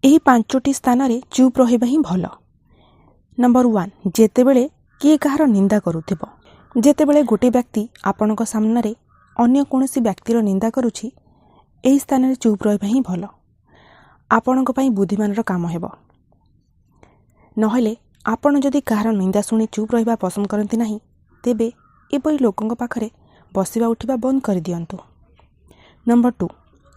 ଏହି 5ଟି ସ୍ଥାନରେ ଚୁପ୍ ରହିବା ହିଁ ଭଲ। ନମ୍ବର 1, ଯେତେବେଳେ କିଏ କାହାର ନିନ୍ଦା କରୁଥିବ। ଯେତେବେଳେ ଗୋଟିଏ ବ୍ୟକ୍ତି ଆପଣଙ୍କ ସାମ୍ନାରେ ଅନ୍ୟ କୌଣସି ବ୍ୟକ୍ତିର ନିନ୍ଦା କରୁଛି, ଏହି ସ୍ଥାନରେ ଚୁପ୍ ରହିବା ହିଁ ଭଲ। ଆପଣଙ୍କ ପାଇଁ ବୁଦ୍ଧିମାନର କାମ ହେବ। ନହେଲେ ଆପଣ ଯଦି କାହାର ନିନ୍ଦା ଶୁଣି ଚୁପ୍ ରହିବା ପସନ୍ଦ କରନ୍ତି ନାହିଁ, ତେବେ ଏପରି ଲୋକଙ୍କ ପାଖରେ ବସିବା ଉଠିବା ବନ୍ଦ କରିଦିଅନ୍ତୁ। ନମ୍ବର 2,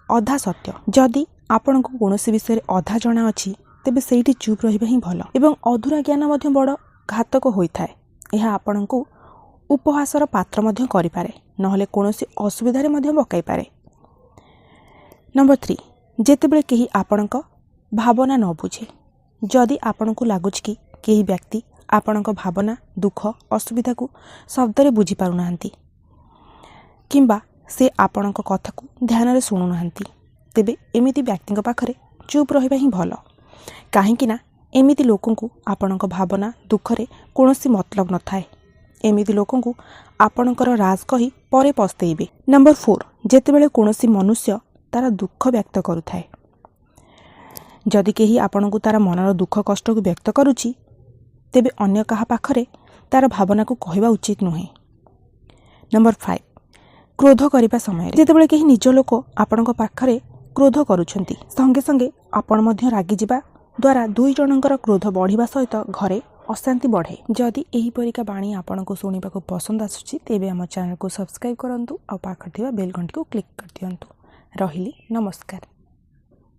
ଅଧା ସତ୍ୟ। ଯଦି ଆପଣଙ୍କୁ କୌଣସି ବିଷୟରେ ଅଧା ଜଣା ଅଛି, ତେବେ ସେଇଠି ଚୁପ୍ ରହିବା ହିଁ ଭଲ। ଏବଂ ଅଧୁରା ଜ୍ଞାନ ମଧ୍ୟ ବଡ଼ ଘାତକ ହୋଇଥାଏ। ଏହା ଆପଣଙ୍କୁ ଉପହାସର ପାତ୍ର ମଧ୍ୟ କରିପାରେ, ନହେଲେ କୌଣସି ଅସୁବିଧାରେ ମଧ୍ୟ ପକାଇପାରେ। ନମ୍ବର 3, ଯେତେବେଳେ କେହି ଆପଣଙ୍କ ଭାବନା ନ ବୁଝେ। ଯଦି ଆପଣଙ୍କୁ ଲାଗୁଛି କି କେହି ବ୍ୟକ୍ତି ଆପଣଙ୍କ ଭାବନା, ଦୁଃଖ, ଅସୁବିଧାକୁ ଶବ୍ଦରେ ବୁଝିପାରୁନାହାନ୍ତି କିମ୍ବା ସେ ଆପଣଙ୍କ କଥାକୁ ଧ୍ୟାନରେ ଶୁଣୁନାହାନ୍ତି, ତେବେ ଏମିତି ବ୍ୟକ୍ତିଙ୍କ ପାଖରେ ଚୁପ୍ ରହିବା ହିଁ ଭଲ। କାହିଁକି ନା ଏମିତି ଲୋକଙ୍କୁ ଆପଣଙ୍କ ଭାବନା, ଦୁଃଖରେ କୌଣସି ମତଲବ ନଥାଏ। ଏମିତି ଲୋକଙ୍କୁ ଆପଣଙ୍କର ରାଜ କହି ପରେ ପସ୍ତେଇବେ। ନମ୍ବର 4, ଯେତେବେଳେ କୌଣସି ମନୁଷ୍ୟ ତାର ଦୁଃଖ ବ୍ୟକ୍ତ କରୁଥାଏ। ଯଦି କେହି ଆପଣଙ୍କୁ ତାର ମନର ଦୁଃଖ କଷ୍ଟକୁ ବ୍ୟକ୍ତ କରୁଛି, ତେବେ ଅନ୍ୟ କାହା ପାଖରେ ତାର ଭାବନାକୁ କହିବା ଉଚିତ ନୁହେଁ। ନମ୍ବର 5, କ୍ରୋଧ କରିବା ସମୟରେ। ଯେତେବେଳେ କେହି ନିଜ ଲୋକ ଆପଣଙ୍କ ପାଖରେ କ୍ରୋଧ କରୁଛନ୍ତି, ସଙ୍ଗେ ସଙ୍ଗେ ଆପଣ ମଧ୍ୟ ରାଗିଯିବା ଦ୍ୱାରା 2 ଜଣଙ୍କର କ୍ରୋଧ ବଢ଼ିବା ସହିତ ଘରେ ଅଶାନ୍ତି ବଢ଼େ। ଯଦି ଏହିପରିକା ବାଣୀ ଆପଣଙ୍କୁ ଶୁଣିବାକୁ ପସନ୍ଦ ଆସୁଛି, ତେବେ ଆମ ଚ୍ୟାନେଲକୁ ସବସ୍କ୍ରାଇବ୍ କରନ୍ତୁ ଆଉ ପାଖରେ ଥିବା ବେଲ୍ ଘଣ୍ଟିକୁ କ୍ଲିକ୍ କରିଦିଅନ୍ତୁ। ରହିଲି, ନମସ୍କାର।